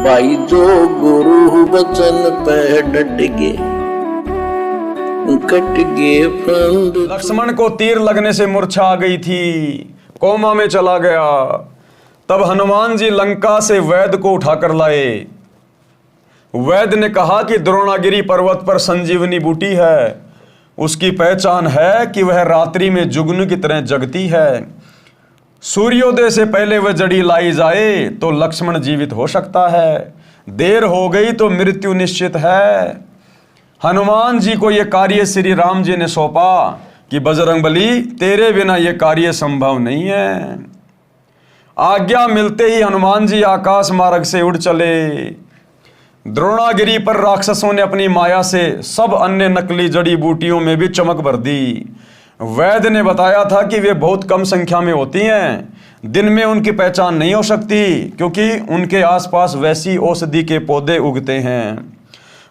भाई जो गुरु वचन पे डट गए कट गए फंद। लक्ष्मण को तीर लगने से मूर्छा आ गई थी, कोमा में चला गया। तब हनुमान जी लंका से वैद्य को उठाकर लाए। वैद्य ने कहा कि द्रोणागिरी पर्वत पर संजीवनी बूटी है, उसकी पहचान है कि वह रात्रि में जुगनू की तरह जगती है। सूर्योदय से पहले वह जड़ी लाई जाए तो लक्ष्मण जीवित हो सकता है, देर हो गई तो मृत्यु निश्चित है। हनुमान जी को यह कार्य श्री राम जी ने सौंपा कि बजरंगबली तेरे बिना यह कार्य संभव नहीं है। आज्ञा मिलते ही हनुमान जी आकाश मार्ग से उड़ चले। द्रोणागिरी पर राक्षसों ने अपनी माया से सब अन्य नकली जड़ी बूटियों में भी चमक भर दी। वैद्य ने बताया था कि वे बहुत कम संख्या में होती हैं, दिन में उनकी पहचान नहीं हो सकती क्योंकि उनके आसपास वैसी औषधि के पौधे उगते हैं।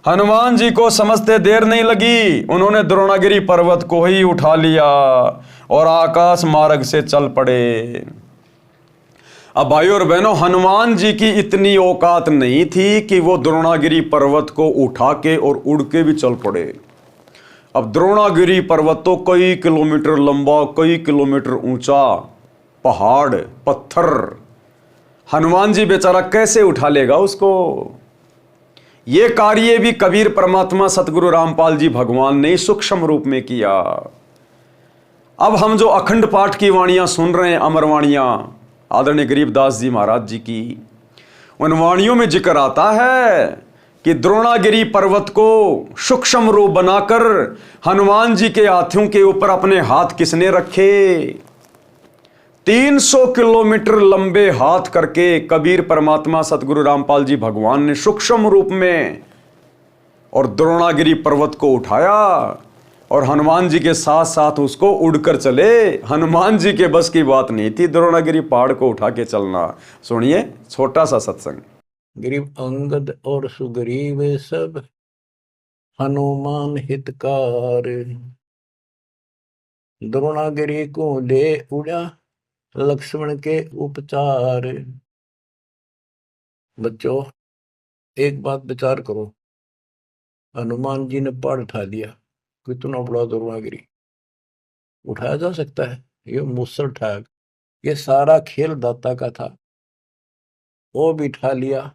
हनुमान जी को समझते देर नहीं लगी, उन्होंने द्रोणागिरी पर्वत को ही उठा लिया और आकाश मार्ग से चल पड़े। अब भाई और बहनों, हनुमान जी की इतनी औकात नहीं थी कि वो द्रोणागिरी पर्वत को उठा के और उड़ के भी चल पड़े। अब द्रोणागिरी पर्वत तो कई किलोमीटर लंबा, कई किलोमीटर ऊंचा पहाड़ पत्थर, हनुमान जी बेचारा कैसे उठा लेगा उसको। ये कार्य भी कबीर परमात्मा सतगुरु रामपाल जी भगवान ने सूक्ष्म रूप में किया। अब हम जो अखंड पाठ की वाणियां सुन रहे हैं, अमर वाणियां आदरणीय गरीबदास जी महाराज जी की, उन वाणियों में जिक्र आता है कि द्रोणागिरी पर्वत को सूक्ष्म रूप बनाकर हनुमान जी के हाथियों के ऊपर अपने हाथ किसने रखे। 300 किलोमीटर लंबे हाथ करके कबीर परमात्मा सतगुरु रामपाल जी भगवान ने सूक्ष्म रूप में और द्रोणागिरी पर्वत को उठाया और हनुमान जी के साथ साथ उसको उड़कर चले। हनुमान जी के बस की बात नहीं थी द्रोणागिरी पहाड़ को उठा के चलना। सुनिए छोटा सा सत्संग। ग्रीव अंगद और सुग्रीव सब हनुमान हितकार, द्रोणागिरी को ले उड़ा लक्ष्मण के उपचार। बच्चों एक बात विचार करो, हनुमान जी ने पहाड़ उठा दिया, कितना बड़ा द्रोणागिरी उठाया जा सकता है? ये मुसर ठाक, ये सारा खेल दाता का था, वो भी उठा लिया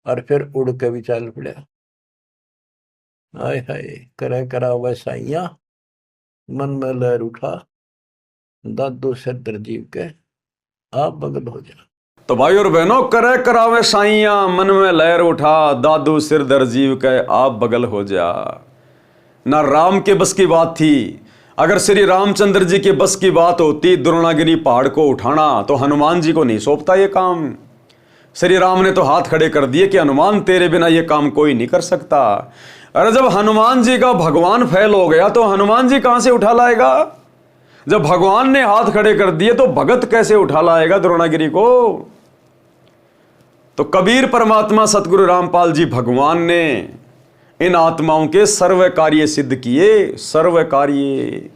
और फिर उड़ के भी चल पड़ा। हाय हाय करे करा वैसाइया मन में लहर उठा, दादो से दरजीव के आप बगल हो जा। तो भाई और बहनों, करे करावे साइया मन में लहर उठा, दादू सिर दरजीव के आप बगल हो जा। ना राम के बस की बात थी। अगर श्री रामचंद्र जी के बस की बात होती द्रोणागिरी पहाड़ को उठाना, तो हनुमान जी को नहीं सौंपता ये काम। श्री राम ने तो हाथ खड़े कर दिए कि हनुमान तेरे बिना ये काम कोई नहीं कर सकता। अरे जब हनुमान जी का भगवान फैल हो गया तो हनुमान जी कहां से उठा लाएगा? जब भगवान ने हाथ खड़े कर दिए तो भगत कैसे उठा लाएगा द्रोणागिरी को? तो कबीर परमात्मा सतगुरु रामपाल जी भगवान ने इन आत्माओं के सर्व कार्य सिद्ध किए, सर्व कार्य,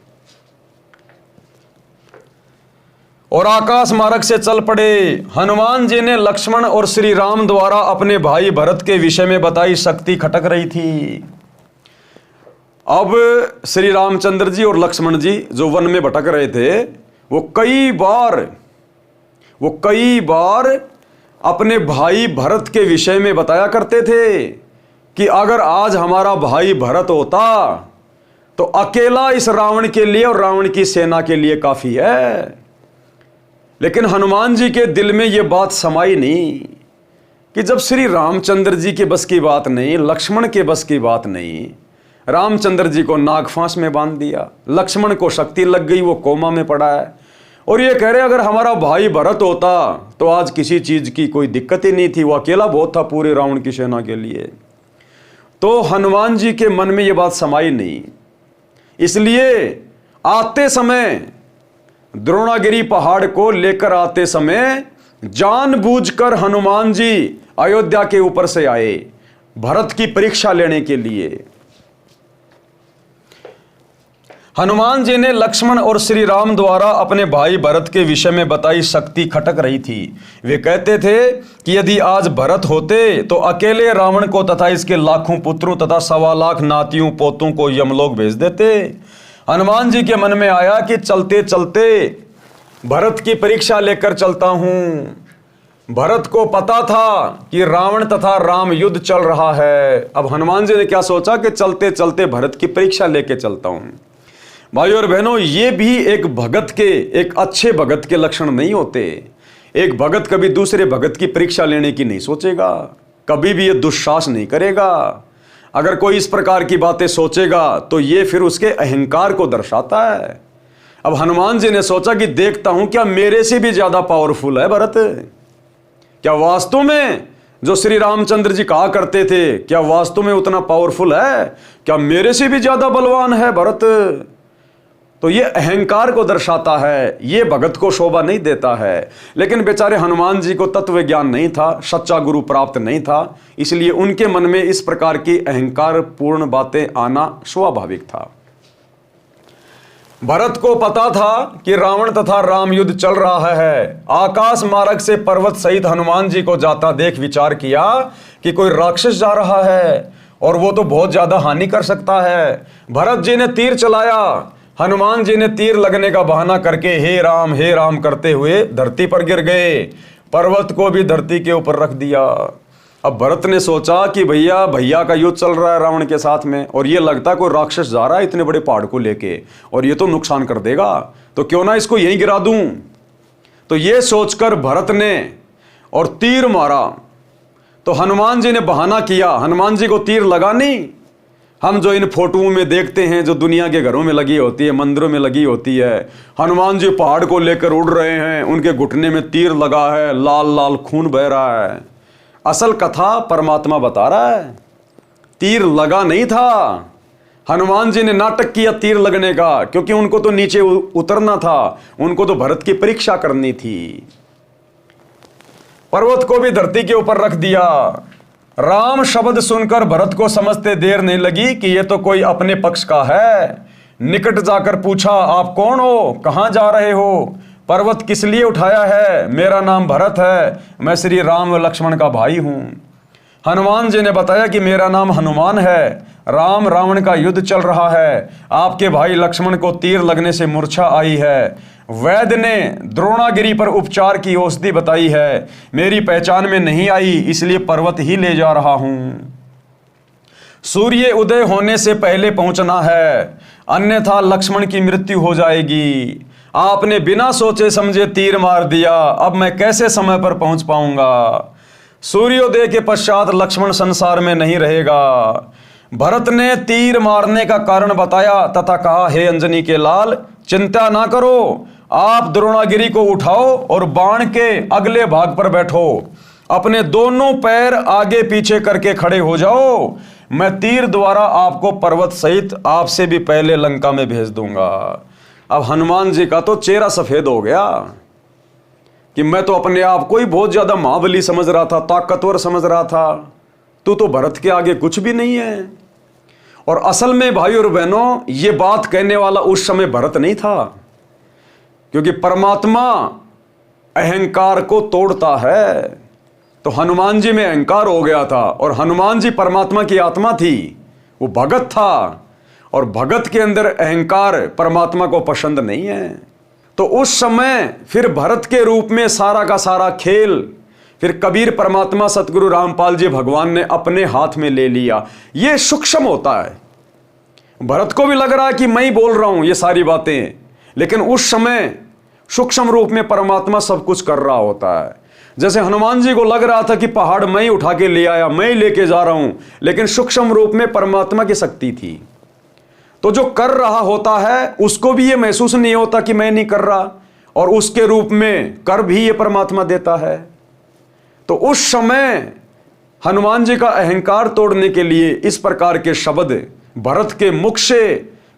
और आकाश मार्ग से चल पड़े। हनुमान जी ने लक्ष्मण और श्री राम द्वारा अपने भाई भरत के विषय में बताई शक्ति खटक रही थी। अब श्री रामचंद्र जी और लक्ष्मण जी जो वन में भटक रहे थे, वो कई बार अपने भाई भरत के विषय में बताया करते थे कि अगर आज हमारा भाई भरत होता तो अकेला इस रावण के लिए और रावण की सेना के लिए काफी है। लेकिन हनुमान जी के दिल में यह बात समाई नहीं कि जब श्री रामचंद्र जी के बस की बात नहीं, लक्ष्मण के बस की बात नहीं, रामचंद्र जी को नागफांस में बांध दिया, लक्ष्मण को शक्ति लग गई, वो कोमा में पड़ा है, और ये कह रहे अगर हमारा भाई भरत होता तो आज किसी चीज की कोई दिक्कत ही नहीं थी, वो अकेला बहुत था पूरे रावण की सेना के लिए। तो हनुमान जी के मन में ये बात समाई नहीं, इसलिए आते समय द्रोणागिरी पहाड़ को लेकर आते समय जानबूझकर हनुमान जी अयोध्या के ऊपर से आए भरत की परीक्षा लेने के लिए। हनुमान जी ने लक्ष्मण और श्री राम द्वारा अपने भाई भरत के विषय में बताई शक्ति खटक रही थी। वे कहते थे कि यदि आज भरत होते तो अकेले रावण को तथा इसके लाखों पुत्रों तथा 1.25 लाख नातियों पोतों को यमलोक भेज देते। हनुमान जी के मन में आया कि चलते चलते भरत की परीक्षा लेकर चलता हूं। भरत को पता था कि रावण तथा राम युद्ध चल रहा है। अब हनुमान जी ने क्या सोचा कि चलते चलते भरत की परीक्षा लेके चलता हूं। भाइयों और बहनों, ये भी एक अच्छे भगत के लक्षण नहीं होते। एक भगत कभी दूसरे भगत की परीक्षा लेने की नहीं सोचेगा, कभी भी ये दुस्साहस नहीं करेगा। अगर कोई इस प्रकार की बातें सोचेगा तो ये फिर उसके अहंकार को दर्शाता है। अब हनुमान जी ने सोचा कि देखता हूं क्या मेरे से भी ज्यादा पावरफुल है भरत। क्या वास्तव में जो श्री रामचंद्र जी कहा करते थे, क्या वास्तव में उतना पावरफुल है? क्या मेरे से भी ज्यादा बलवान है भरत? तो ये अहंकार को दर्शाता है, ये भगत को शोभा नहीं देता है। लेकिन बेचारे हनुमान जी को तत्व ज्ञान नहीं था, सच्चा गुरु प्राप्त नहीं था, इसलिए उनके मन में इस प्रकार की अहंकार पूर्ण बातें आना स्वाभाविक था। भरत को पता था कि रावण तथा राम युद्ध चल रहा है। आकाश मार्ग से पर्वत सहित हनुमान जी को जाता देख विचार किया कि कोई राक्षस जा रहा है और वो तो बहुत ज्यादा हानि कर सकता है। भरत जी ने तीर चलाया, हनुमान जी ने तीर लगने का बहाना करके हे राम करते हुए धरती पर गिर गए। पर्वत को भी धरती के ऊपर रख दिया। अब भरत ने सोचा कि भैया का युद्ध चल रहा है रावण के साथ में, और ये लगता कोई राक्षस जा रहा है इतने बड़े पहाड़ को लेके, और ये तो नुकसान कर देगा, तो क्यों ना इसको यहीं गिरा दूं। तो ये सोचकर भरत ने और तीर मारा। तो हनुमान जी ने बहाना किया, हनुमान जी को तीर लगा नहीं। हम जो इन फोटोओं में देखते हैं, जो दुनिया के घरों में लगी होती है, मंदिरों में लगी होती है, हनुमान जी पहाड़ को लेकर उड़ रहे हैं, उनके घुटने में तीर लगा है, लाल लाल खून बह रहा है। असल कथा परमात्मा बता रहा है, तीर लगा नहीं था। हनुमान जी ने नाटक किया तीर लगने का, क्योंकि उनको तो नीचे उतरना था, उनको तो भरत की परीक्षा करनी थी। पर्वत को भी धरती के ऊपर रख दिया। राम शब्द सुनकर भरत को समझते देर नहीं लगी कि यह तो कोई अपने पक्ष का है। निकट जाकर पूछा, आप कौन हो, कहां जा रहे हो, पर्वत किस लिए उठाया है? मेरा नाम भरत है, मैं श्री राम व लक्ष्मण का भाई हूं। हनुमान जी ने बताया कि मेरा नाम हनुमान है, राम रावण का युद्ध चल रहा है, आपके भाई लक्ष्मण को तीर लगने से मूर्छा आई है। वैद्य ने द्रोणागिरी पर उपचार की औषधि बताई है, मेरी पहचान में नहीं आई, इसलिए पर्वत ही ले जा रहा हूं। सूर्य उदय होने से पहले पहुंचना है, अन्यथा लक्ष्मण की मृत्यु हो जाएगी। आपने बिना सोचे समझे तीर मार दिया, अब मैं कैसे समय पर पहुंच पाऊंगा? सूर्योदय के पश्चात लक्ष्मण संसार में नहीं रहेगा। भरत ने तीर मारने का कारण बताया तथा कहा, हे अंजनी के लाल, चिंता ना करो, आप द्रोणागिरी को उठाओ और बाण के अगले भाग पर बैठो, अपने दोनों पैर आगे पीछे करके खड़े हो जाओ, मैं तीर द्वारा आपको पर्वत सहित आपसे भी पहले लंका में भेज दूंगा। अब हनुमान जी का तो चेहरा सफेद हो गया कि मैं तो अपने आप को ही बहुत ज्यादा महाबली समझ रहा था, ताकतवर समझ रहा था, तू तो भरत के आगे कुछ भी नहीं है। और असल में भाई और बहनों, ये बात कहने वाला उस समय भरत नहीं था, क्योंकि परमात्मा अहंकार को तोड़ता है। तो हनुमान जी में अहंकार हो गया था, और हनुमान जी परमात्मा की आत्मा थी, वो भगत था, और भगत के अंदर अहंकार परमात्मा को पसंद नहीं है। तो उस समय फिर भरत के रूप में सारा का सारा खेल फिर कबीर परमात्मा सतगुरु रामपाल जी भगवान ने अपने हाथ में ले लिया। ये सूक्ष्म होता है, भरत को भी लग रहा है कि मैं ही बोल रहा हूं ये सारी बातें, लेकिन उस समय सूक्ष्म रूप में परमात्मा सब कुछ कर रहा होता है। जैसे हनुमान जी को लग रहा था कि पहाड़ मैं ही उठा के ले आया, मैं ही लेके जा रहा हूं, लेकिन सूक्ष्म रूप में परमात्मा की शक्ति थी। तो जो कर रहा होता है उसको भी ये महसूस नहीं होता कि मैं नहीं कर रहा, और उसके रूप में कर भी ये परमात्मा देता है। तो उस समय हनुमान जी का अहंकार तोड़ने के लिए इस प्रकार के शब्द भरत के मुख से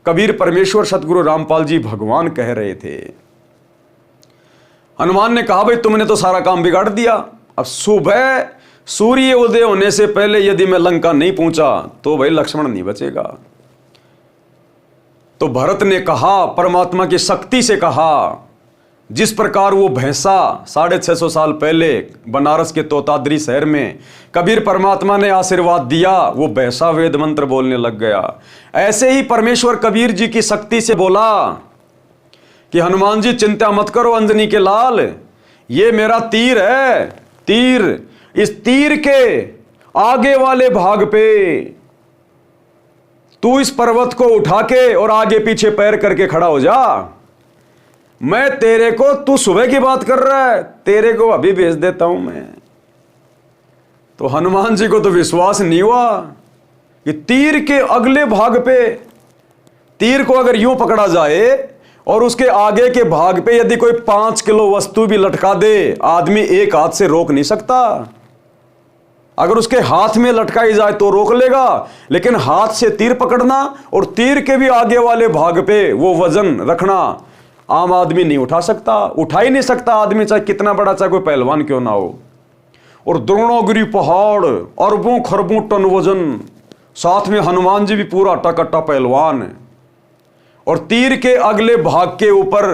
कबीर परमेश्वर सतगुरु रामपाल जी भगवान कह रहे थे। हनुमान ने कहा, भाई तुमने तो सारा काम बिगाड़ दिया, अब सुबह सूर्य उदय होने से पहले यदि मैं लंका नहीं पहुंचा तो भाई लक्ष्मण नहीं बचेगा। तो भरत ने कहा, परमात्मा की शक्ति से कहा, जिस प्रकार वो भैंसा 650 साल पहले बनारस के तोताद्री शहर में कबीर परमात्मा ने आशीर्वाद दिया, वो भैंसा वेद मंत्र बोलने लग गया। ऐसे ही परमेश्वर कबीर जी की शक्ति से बोला कि हनुमान जी चिंता मत करो अंजनी के लाल, ये मेरा तीर है, तीर, इस तीर के आगे वाले भाग पे तू इस पर्वत को उठा के और आगे पीछे पैर करके खड़ा हो जा। मैं तेरे को, तू सुबह की बात कर रहा है, तेरे को अभी भेज देता हूं मैं। तो हनुमान जी को तो विश्वास नहीं हुआ कि तीर के अगले भाग पे, तीर को अगर यूं पकड़ा जाए और उसके आगे के भाग पे यदि कोई 5 किलो वस्तु भी लटका दे, आदमी एक हाथ से रोक नहीं सकता। अगर उसके हाथ में लटकाई जाए तो रोक लेगा, लेकिन हाथ से तीर पकड़ना और तीर के भी आगे वाले भाग पे वो वजन रखना आम आदमी नहीं उठा सकता, उठा ही नहीं सकता आदमी, चाहे कितना बड़ा, चाहे कोई पहलवान क्यों ना हो। और द्रोणागिरी पहाड़, अरबों खरबों टन वजन, साथ में हनुमान जी भी पूरा टकट्टा पहलवान। और तीर के अगले भाग के ऊपर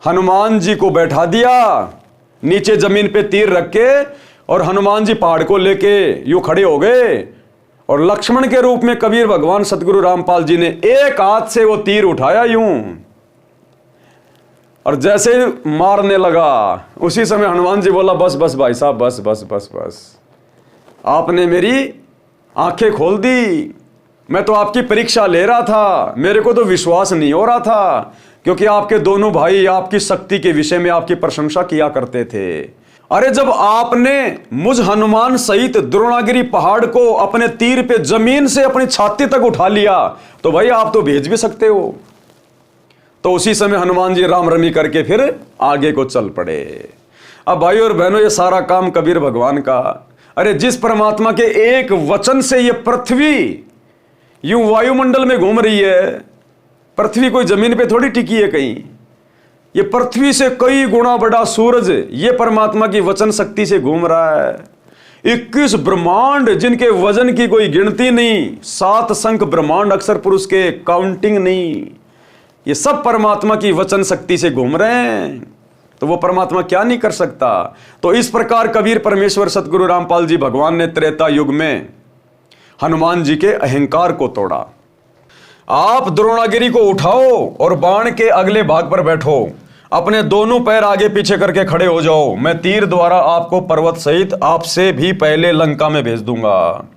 हनुमान जी को बैठा दिया, नीचे जमीन पे तीर रख के, और हनुमान जी पहाड़ को लेके यूं खड़े हो गए। और लक्ष्मण के रूप में कबीर भगवान सतगुरु रामपाल जी ने एक हाथ से वो तीर उठाया यूं, और जैसे मारने लगा, उसी समय हनुमान जी बोला, बस बस भाई साहब, बस बस बस बस, आपने मेरी आंखें खोल दी। मैं तो आपकी परीक्षा ले रहा था, मेरे को तो विश्वास नहीं हो रहा था, क्योंकि आपके दोनों भाई आपकी शक्ति के विषय में आपकी प्रशंसा किया करते थे। अरे जब आपने मुझ हनुमान सहित द्रोणागिरी पहाड़ को अपने तीर पे जमीन से अपनी छाती तक उठा लिया, तो भाई आप तो भेज भी सकते हो। तो उसी समय हनुमान जी राम रमी करके फिर आगे को चल पड़े। अब भाई और बहनों, ये सारा काम कबीर भगवान का। अरे जिस परमात्मा के एक वचन से ये पृथ्वी यूं वायुमंडल में घूम रही है, पृथ्वी कोई जमीन पे थोड़ी टिकी है कहीं, ये पृथ्वी से कई गुना बड़ा सूरज ये परमात्मा की वचन शक्ति से घूम रहा है। 21 ब्रह्मांड जिनके वजन की कोई गिनती नहीं, 7 संख ब्रह्मांड अक्षर पुरुष के काउंटिंग नहीं, ये सब परमात्मा की वचन शक्ति से घूम रहे हैं, तो वो परमात्मा क्या नहीं कर सकता। तो इस प्रकार कबीर परमेश्वर सतगुरु रामपाल जी भगवान ने त्रेता युग में हनुमान जी के अहंकार को तोड़ा। आप द्रोणागिरी को उठाओ और बाण के अगले भाग पर बैठो, अपने दोनों पैर आगे पीछे करके खड़े हो जाओ, मैं तीर द्वारा आपको पर्वत सहित आपसे भी पहले लंका में भेज दूंगा।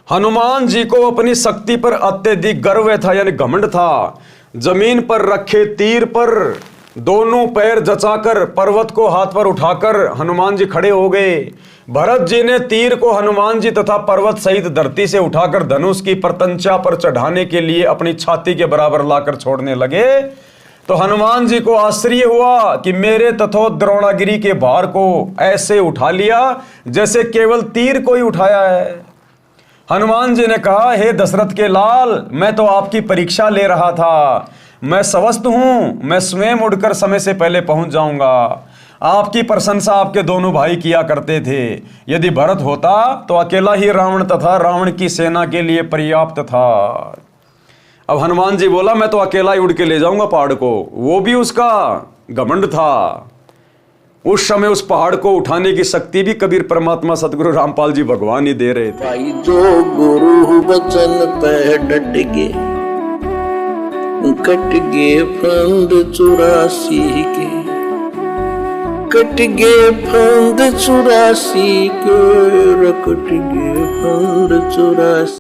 हनुमान जी को अपनी शक्ति पर अत्यधिक गर्व था, यानी घमंड था। जमीन पर रखे तीर पर दोनों पैर जचाकर पर्वत को हाथ पर उठाकर हनुमान जी खड़े हो गए। भरत जी ने तीर को हनुमान जी तथा पर्वत सहित धरती से उठाकर धनुष की प्रतंचा पर चढ़ाने के लिए अपनी छाती के बराबर लाकर छोड़ने लगे, तो हनुमान जी को आश्चर्य हुआ कि मेरे तथा द्रोणागिरी के भार को ऐसे उठा लिया जैसे केवल तीर को ही उठाया है। हनुमान जी ने कहा, हे दशरथ के लाल, मैं तो आपकी परीक्षा ले रहा था, मैं स्वस्थ हूं, मैं स्वयं उड़कर समय से पहले पहुंच जाऊंगा। आपकी प्रशंसा आपके दोनों भाई किया करते थे, यदि भरत होता तो अकेला ही रावण तथा रावण की सेना के लिए पर्याप्त था। अब हनुमान जी बोला, मैं तो अकेला ही उड़ के ले जाऊंगा पहाड़ को, वो भी उसका घमंड था। उस समय उस पहाड़ को उठाने की शक्ति भी कबीर परमात्मा सतगुरु रामपाल जी भगवान ही दे रहे थे। भाई जो गुरु वचन पे डट गे, कट गे फंद 84 के, कट गे फंद 84 के, कट गे फंद 84।